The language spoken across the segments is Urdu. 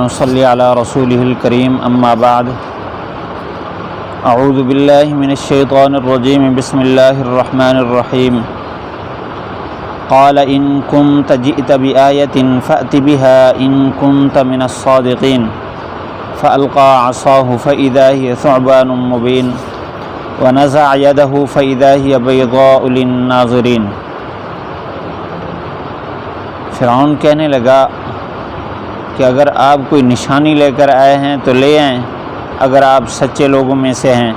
ونصلي على رسوله الكريم أما بعد أعوذ بالله من الشيطان الرجيم بسم الله الرحمن الرحيم قال إن كنت جئت بآية فأت بها إن كنت من الصادقين فألقى عصاه فإذا هي ثعبان مبين ونزع يده فإذا هي بيضاء للناظرين۔ فرعون کہنے لگا کہ اگر آپ کوئی نشانی لے کر آئے ہیں تو لے آئیں اگر آپ سچے لوگوں میں سے ہیں۔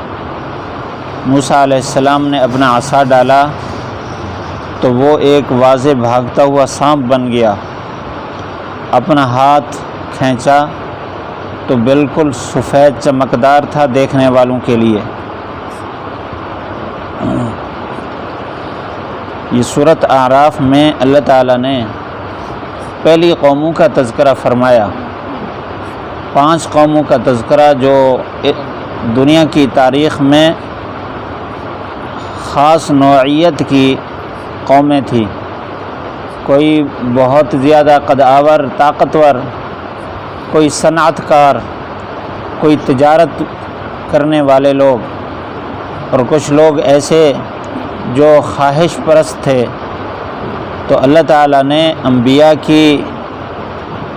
موسیٰ علیہ السلام نے اپنا عصا ڈالا تو وہ ایک واضح بھاگتا ہوا سانپ بن گیا۔ اپنا ہاتھ کھینچا تو بالکل سفید چمکدار تھا دیکھنے والوں کے لیے۔ یہ سورۃ اعراف میں اللہ تعالیٰ نے پہلی قوموں کا تذکرہ فرمایا، 5 قوموں کا تذکرہ جو دنیا کی تاریخ میں خاص نوعیت کی قومیں تھیں، کوئی بہت زیادہ قد آور طاقتور، کوئی صنعت کار، کوئی تجارت کرنے والے لوگ، اور کچھ لوگ ایسے جو خواہش پرست تھے۔ تو اللہ تعالیٰ نے انبیاء کی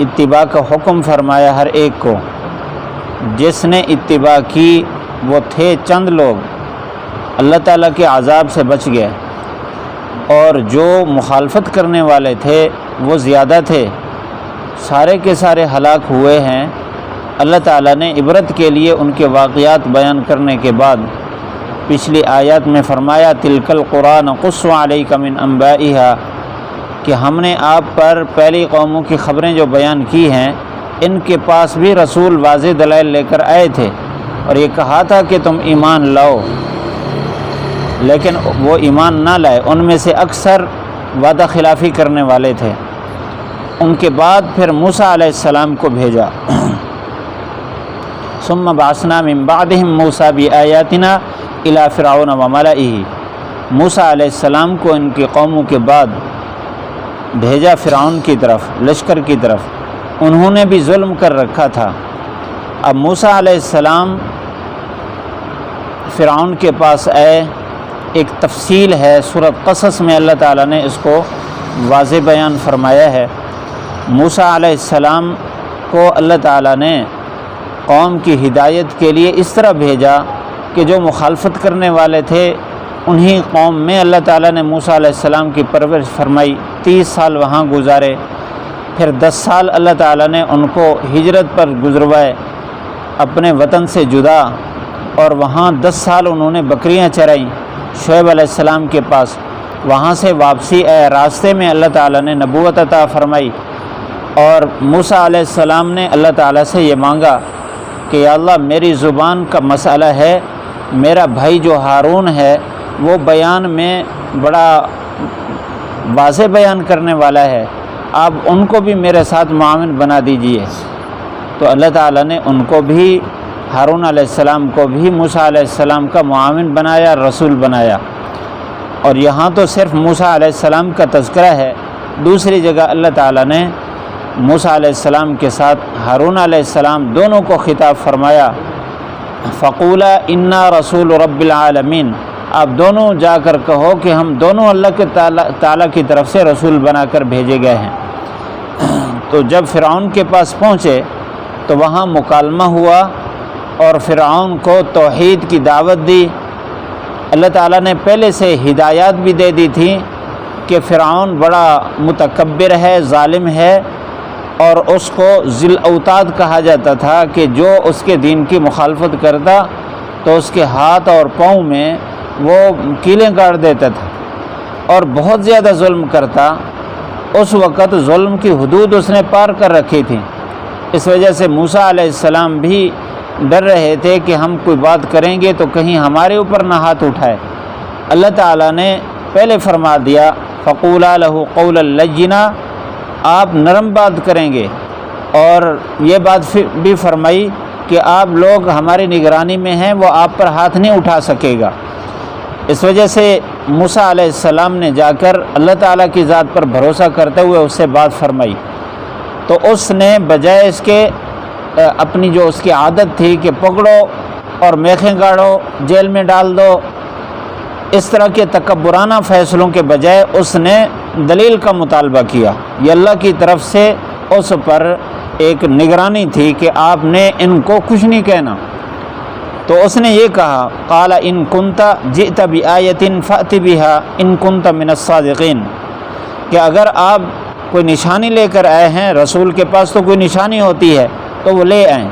اتباع کا حکم فرمایا ہر ایک کو۔ جس نے اتباع کی وہ تھے چند لوگ، اللہ تعالیٰ کے عذاب سے بچ گئے، اور جو مخالفت کرنے والے تھے وہ زیادہ تھے، سارے کے سارے ہلاک ہوئے ہیں۔ اللہ تعالیٰ نے عبرت کے لیے ان کے واقعات بیان کرنے کے بعد پچھلی آیات میں فرمایا تلک القریٰ نقص علیک من انبائها، کہ ہم نے آپ پر پہلی قوموں کی خبریں جو بیان کی ہیں، ان کے پاس بھی رسول واضح دلائل لے کر آئے تھے اور یہ کہا تھا کہ تم ایمان لاؤ، لیکن وہ ایمان نہ لائے۔ ان میں سے اکثر وعدہ خلافی کرنے والے تھے۔ ان کے بعد پھر موسیٰ علیہ السلام کو بھیجا۔ ثم بعثنا من بعدهم موسیٰ بآیاتنا الی فرعون وملئہ، موسیٰ علیہ السلام کو ان کی قوموں کے بعد بھیجا فرعون کی طرف، لشکر کی طرف۔ انہوں نے بھی ظلم کر رکھا تھا۔ اب موسیٰ علیہ السلام فرعون کے پاس آئے، ایک تفصیل ہے سورۃ قصص میں اللہ تعالیٰ نے اس کو واضح بیان فرمایا ہے۔ موسیٰ علیہ السلام کو اللہ تعالیٰ نے قوم کی ہدایت کے لیے اس طرح بھیجا کہ جو مخالفت کرنے والے تھے انہی قوم میں اللہ تعالیٰ نے موسیٰ علیہ السلام کی پرورش فرمائی، 30 سال وہاں گزارے، پھر 10 سال اللہ تعالیٰ نے ان کو ہجرت پر گزروائے اپنے وطن سے جدا، اور وہاں 10 سال انہوں نے بکریاں چرائیں شعیب علیہ السلام کے پاس۔ وہاں سے واپسی آئے، راستے میں اللہ تعالیٰ نے نبوت عطا فرمائی، اور موسیٰ علیہ السلام نے اللہ تعالیٰ سے یہ مانگا کہ یا اللہ میری زبان کا مسئلہ ہے، میرا بھائی جو ہارون ہے وہ بیان میں بڑا واضح بیان کرنے والا ہے، آپ ان کو بھی میرے ساتھ معاون بنا دیجئے۔ تو اللہ تعالیٰ نے ان کو بھی، ہارون علیہ السلام کو بھی موسیٰ علیہ السلام کا معاون بنایا، رسول بنایا۔ اور یہاں تو صرف موسیٰ علیہ السلام کا تذکرہ ہے، دوسری جگہ اللہ تعالیٰ نے موسیٰ علیہ السلام کے ساتھ ہارون علیہ السلام دونوں کو خطاب فرمایا، فقولا انا رسول رب العالمین، آپ دونوں جا کر کہو کہ ہم دونوں اللہ کے تعالیٰ کی طرف سے رسول بنا کر بھیجے گئے ہیں۔ تو جب فرعون کے پاس پہنچے تو وہاں مکالمہ ہوا اور فرعون کو توحید کی دعوت دی۔ اللہ تعالیٰ نے پہلے سے ہدایات بھی دے دی تھی کہ فرعون بڑا متکبر ہے، ظالم ہے، اور اس کو ذی الاوتاد کہا جاتا تھا کہ جو اس کے دین کی مخالفت کرتا تو اس کے ہاتھ اور پاؤں میں وہ کیلیں کاٹ دیتا تھا اور بہت زیادہ ظلم کرتا۔ اس وقت ظلم کی حدود اس نے پار کر رکھی تھی، اس وجہ سے موسیٰ علیہ السلام بھی ڈر رہے تھے کہ ہم کوئی بات کریں گے تو کہیں ہمارے اوپر نہ ہاتھ اٹھائے۔ اللہ تعالیٰ نے پہلے فرما دیا فقولا لہ قولا لینا، آپ نرم بات کریں گے، اور یہ بات بھی فرمائی کہ آپ لوگ ہماری نگرانی میں ہیں، وہ آپ پر ہاتھ نہیں اٹھا سکے گا۔ اس وجہ سے موسیٰ علیہ السلام نے جا کر اللہ تعالیٰ کی ذات پر بھروسہ کرتے ہوئے اس سے بات فرمائی، تو اس نے بجائے اس کے اپنی جو اس کی عادت تھی کہ پکڑو اور میخیں گاڑو، جیل میں ڈال دو، اس طرح کے تکبرانہ فیصلوں کے بجائے اس نے دلیل کا مطالبہ کیا۔ یہ اللہ کی طرف سے اس پر ایک نگرانی تھی کہ آپ نے ان کو کچھ نہیں کہنا۔ تو اس نے یہ کہا قال ان کنت جئت بآیۃ فأت بها ان کنت من الصادقین، کہ اگر آپ کوئی نشانی لے کر آئے ہیں، رسول کے پاس تو کوئی نشانی ہوتی ہے تو وہ لے آئیں۔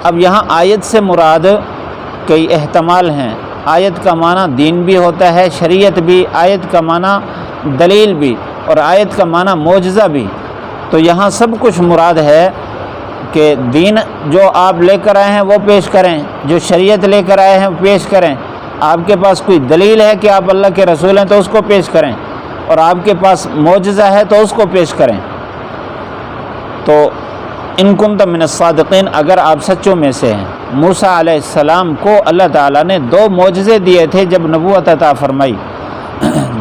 اب یہاں آیت سے مراد کئی احتمال ہیں۔ آیت کا معنی دین بھی ہوتا ہے، شریعت بھی، آیت کا معنی دلیل بھی، اور آیت کا معنی معجزہ بھی۔ تو یہاں سب کچھ مراد ہے کہ دین جو آپ لے کر آئے ہیں وہ پیش کریں، جو شریعت لے کر آئے ہیں وہ پیش کریں۔ آپ کے پاس کوئی دلیل ہے کہ آپ اللہ کے رسول ہیں تو اس کو پیش کریں، اور آپ کے پاس معجزہ ہے تو اس کو پیش کریں۔ تو ان کنت من الصادقین، اگر آپ سچوں میں سے ہیں۔ موسیٰ علیہ السلام کو اللہ تعالیٰ نے 2 معجزے دیے تھے جب نبوت عطا فرمائی۔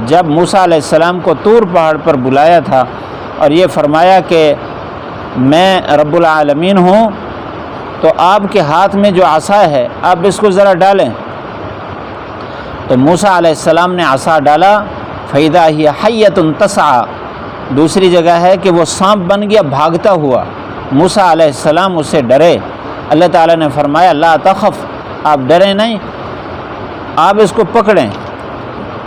جب موسیٰ علیہ السلام کو طور پہاڑ پر بلایا تھا اور یہ فرمایا کہ میں رب العالمین ہوں، تو آپ کے ہاتھ میں جو عصا ہے آپ اس کو ذرا ڈالیں۔ تو موسیٰ علیہ السلام نے عصا ڈالا، فَإِذَا هِيَ حَيَّةٌ تَسْعَىٰ، دوسری جگہ ہے کہ وہ سانپ بن گیا بھاگتا ہوا۔ موسیٰ علیہ السلام اس سے ڈرے، اللہ تعالیٰ نے فرمایا لا تخف، آپ ڈریں نہیں، آپ اس کو پکڑیں۔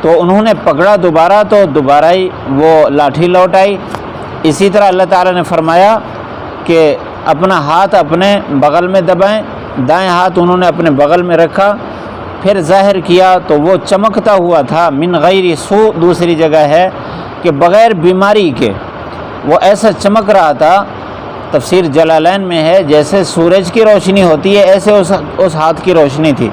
تو انہوں نے پکڑا دوبارہ، تو دوبارہ ہی وہ لاٹھی لوٹ آئی۔ اسی طرح اللہ تعالیٰ نے فرمایا کہ اپنا ہاتھ اپنے بغل میں دبائیں، دائیں ہاتھ انہوں نے اپنے بغل میں رکھا، پھر ظاہر کیا تو وہ چمکتا ہوا تھا، من غیر سوء دوسری جگہ ہے کہ بغیر بیماری کے وہ ایسا چمک رہا تھا۔ تفسیر جلالین میں ہے جیسے سورج کی روشنی ہوتی ہے ایسے اس ہاتھ کی روشنی تھی۔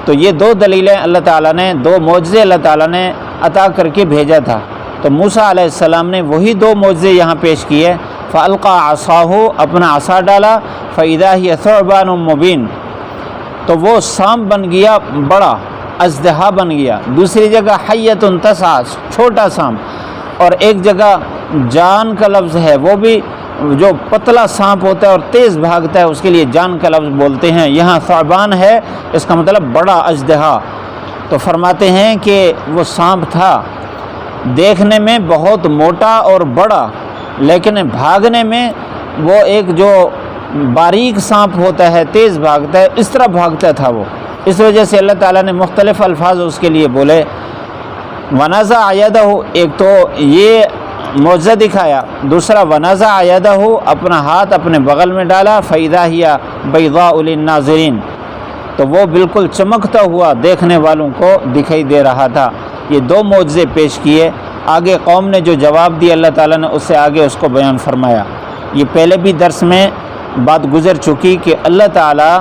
تو یہ 2 دلیلیں اللہ تعالیٰ نے، 2 معجزے اللہ تعالیٰ نے عطا کر کے بھیجا تھا۔ تو موسیٰ علیہ السلام نے وہی 2 معجزے یہاں پیش کیے۔ فَأَلْقَىٰ عَصَاهُ، اپنا عصا ڈالا، فَإِذَا هِيَ ثُعْبَانٌ مُّبِينٌ، تو وہ سانپ بن گیا بڑا، اژدہا بن گیا۔ دوسری جگہ حَيَّةٌ تَسْعَىٰ، چھوٹا سانپ، اور ایک جگہ جان کا لفظ ہے، وہ بھی جو پتلا سانپ ہوتا ہے اور تیز بھاگتا ہے اس کے لیے جان کا لفظ بولتے ہیں۔ یہاں ثعبان ہے، اس کا مطلب بڑا اژدہا۔ تو فرماتے ہیں کہ وہ سانپ تھا دیکھنے میں بہت موٹا اور بڑا، لیکن بھاگنے میں وہ ایک جو باریک سانپ ہوتا ہے تیز بھاگتا ہے، اس طرح بھاگتا تھا وہ۔ اس وجہ سے اللہ تعالیٰ نے مختلف الفاظ اس کے لیے بولے۔ ونزع یدہ، ایک تو یہ معجزہ دکھایا، دوسرا ونزع یدہ، اپنا ہاتھ اپنے بغل میں ڈالا، فإذا ہی بیضاء للناظرین، تو وہ بالکل چمکتا ہوا دیکھنے والوں کو دکھائی دے رہا تھا۔ یہ 2 معجزے پیش کیے۔ آگے قوم نے جو جواب دیا اللہ تعالیٰ نے اس سے آگے اس کو بیان فرمایا۔ یہ پہلے بھی درس میں بات گزر چکی کہ اللہ تعالیٰ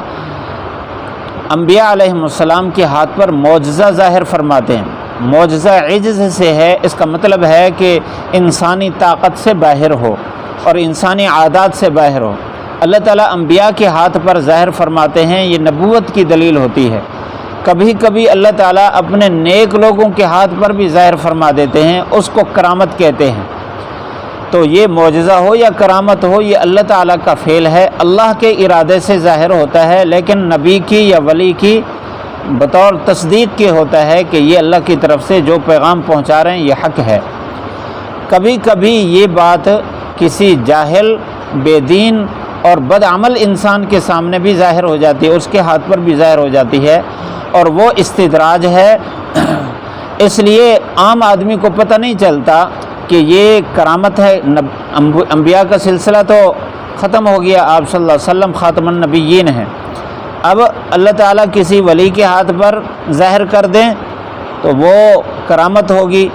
انبیاء علیہم السلام کے ہاتھ پر معجزہ ظاہر فرماتے ہیں۔ معجزہ عجز سے ہے، اس کا مطلب ہے کہ انسانی طاقت سے باہر ہو اور انسانی عادات سے باہر ہو۔ اللہ تعالیٰ انبیاء کے ہاتھ پر ظاہر فرماتے ہیں، یہ نبوت کی دلیل ہوتی ہے۔ کبھی کبھی اللہ تعالیٰ اپنے نیک لوگوں کے ہاتھ پر بھی ظاہر فرما دیتے ہیں، اس کو کرامت کہتے ہیں۔ تو یہ معجزہ ہو یا کرامت ہو، یہ اللہ تعالیٰ کا فعل ہے، اللہ کے ارادے سے ظاہر ہوتا ہے، لیکن نبی کی یا ولی کی بطور تصدیق کے ہوتا ہے کہ یہ اللہ کی طرف سے جو پیغام پہنچا رہے ہیں یہ حق ہے۔ کبھی کبھی یہ بات کسی جاہل، بے دین اور بدعمل انسان کے سامنے بھی ظاہر ہو جاتی ہے، اس کے ہاتھ پر بھی ظاہر ہو جاتی ہے، اور وہ استدراج ہے۔ اس لیے عام آدمی کو پتہ نہیں چلتا کہ یہ کرامت ہے۔ انبیاء کا سلسلہ تو ختم ہو گیا، آپ صلی اللہ علیہ وسلم خاتم النبیین ہیں۔ اب اللہ تعالیٰ کسی ولی کے ہاتھ پر ظاہر کر دیں تو وہ کرامت ہوگی،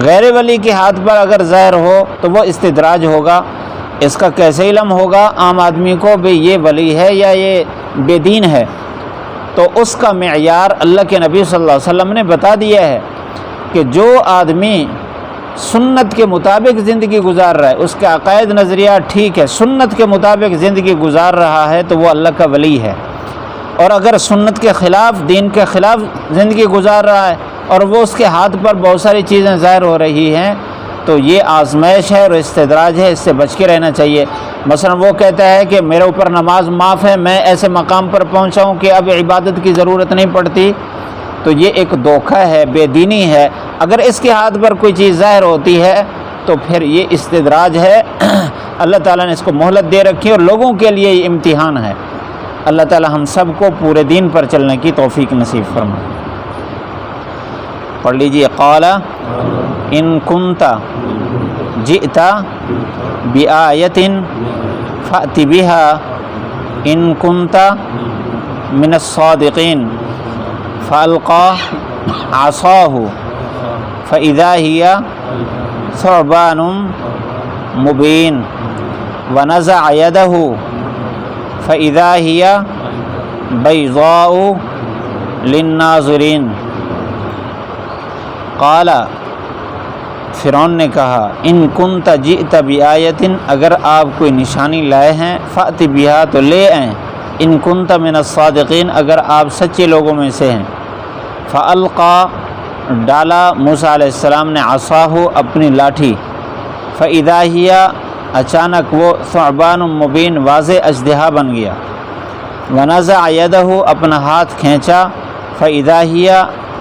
غیر ولی کے ہاتھ پر اگر ظاہر ہو تو وہ استدراج ہوگا۔ اس کا کیسے علم ہوگا عام آدمی کو بھی یہ ولی ہے یا یہ بے دین ہے؟ تو اس کا معیار اللہ کے نبی صلی اللہ علیہ وسلم نے بتا دیا ہے کہ جو آدمی سنت کے مطابق زندگی گزار رہا ہے، اس کے عقائد نظریات ٹھیک ہے، سنت کے مطابق زندگی گزار رہا ہے تو وہ اللہ کا ولی ہے۔ اور اگر سنت کے خلاف، دین کے خلاف زندگی گزار رہا ہے اور وہ اس کے ہاتھ پر بہت ساری چیزیں ظاہر ہو رہی ہیں تو یہ آزمائش ہے اور استدراج ہے، اس سے بچ کے رہنا چاہیے۔ مثلا وہ کہتا ہے کہ میرے اوپر نماز معاف ہے، میں ایسے مقام پر پہنچا ہوں کہ اب عبادت کی ضرورت نہیں پڑتی، تو یہ ایک دھوکہ ہے، بے دینی ہے۔ اگر اس کے ہاتھ پر کوئی چیز ظاہر ہوتی ہے تو پھر یہ استدراج ہے، اللہ تعالیٰ نے اس کو مہلت دے رکھی اور لوگوں کے لیے یہ امتحان ہے۔ اللہ تعالیٰ ہم سب کو پورے دین پر چلنے کی توفیق نصیب فرمائے۔ پڑھ لیجیے، قال ان کنت جئت بآیۃ فأت بها ان کنت من الصادقین فألقى عصاه فإذا هي ثعبان مبين ونزع يده فإذا هي بيضاء للناظرين۔ قال فرعون نے کہا ان کنت جئت بآیۃ، اگر آپ کوئی نشانی لائے ہیں، فأت بها تو لے آئیں، ان کنت من الصادقین اگر آپ سچے لوگوں میں سے ہیں۔ فألقى ڈالا موسیٰ علیہ السلام نے عصاہ اپنی لاٹھی، فإذا ہی اچانک وہ ثعبان مبین واضح اژدہا بن گیا، ونزع یدہ اپنا ہاتھ کھینچا، فإذا ہی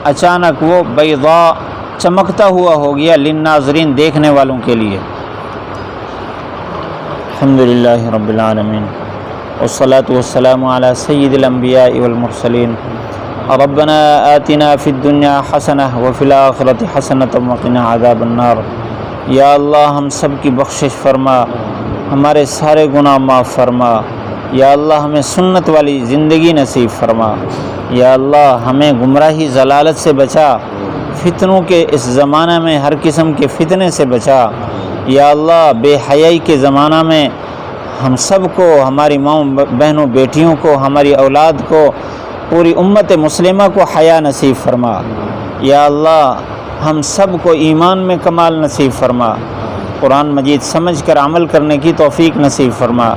اچانک وہ بیضاء چمکتا ہوا ہو گیا، للناظرین دیکھنے والوں کے لیے۔ الحمدللہ رب العالمین والصلاة والسلام علی سید الانبیاء والمرسلین۔ ربنا آتنا فی الدنیا حسنہ وفی الآخرۃ حسنۃ وقنا عذاب النار۔ یا اللہ ہم سب کی بخشش فرما، ہمارے سارے گناہ معاف فرما۔ یا اللہ ہمیں سنت والی زندگی نصیب فرما۔ یا اللہ ہمیں گمراہی ضلالت سے بچا، فتنوں کے اس زمانہ میں ہر قسم کے فتنے سے بچا۔ یا اللہ بے حیائی کے زمانہ میں ہم سب کو، ہماری ماؤں بہنوں بیٹیوں کو، ہماری اولاد کو، پوری امت مسلمہ کو حیا نصیب فرما۔ یا اللہ ہم سب کو ایمان میں کمال نصیب فرما، قرآن مجید سمجھ کر عمل کرنے کی توفیق نصیب فرما۔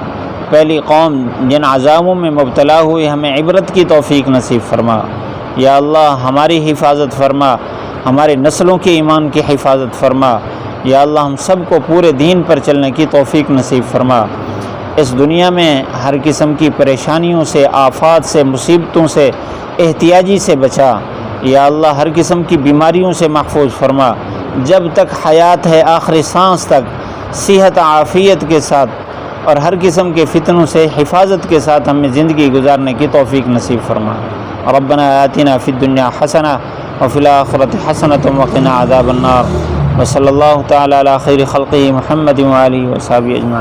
پہلی قوم جن عذابوں میں مبتلا ہوئی ہمیں عبرت کی توفیق نصیب فرما۔ یا اللہ ہماری حفاظت فرما، ہمارے نسلوں کے ایمان کی حفاظت فرما۔ یا اللہ ہم سب کو پورے دین پر چلنے کی توفیق نصیب فرما۔ اس دنیا میں ہر قسم کی پریشانیوں سے، آفات سے، مصیبتوں سے، احتیاجی سے بچا۔ یا اللہ ہر قسم کی بیماریوں سے محفوظ فرما۔ جب تک حیات ہے آخری سانس تک صحت عافیت کے ساتھ اور ہر قسم کے فتنوں سے حفاظت کے ساتھ ہمیں زندگی گزارنے کی توفیق نصیب فرما۔ ربنا آتنا فی الدنیا حسنہ وفی الآخرۃ حسنۃ وقنا عذاب النار۔ وصلی اللہ تعالی علی خیر خلقہ محمد وآلہ وصحبہ اجمعین۔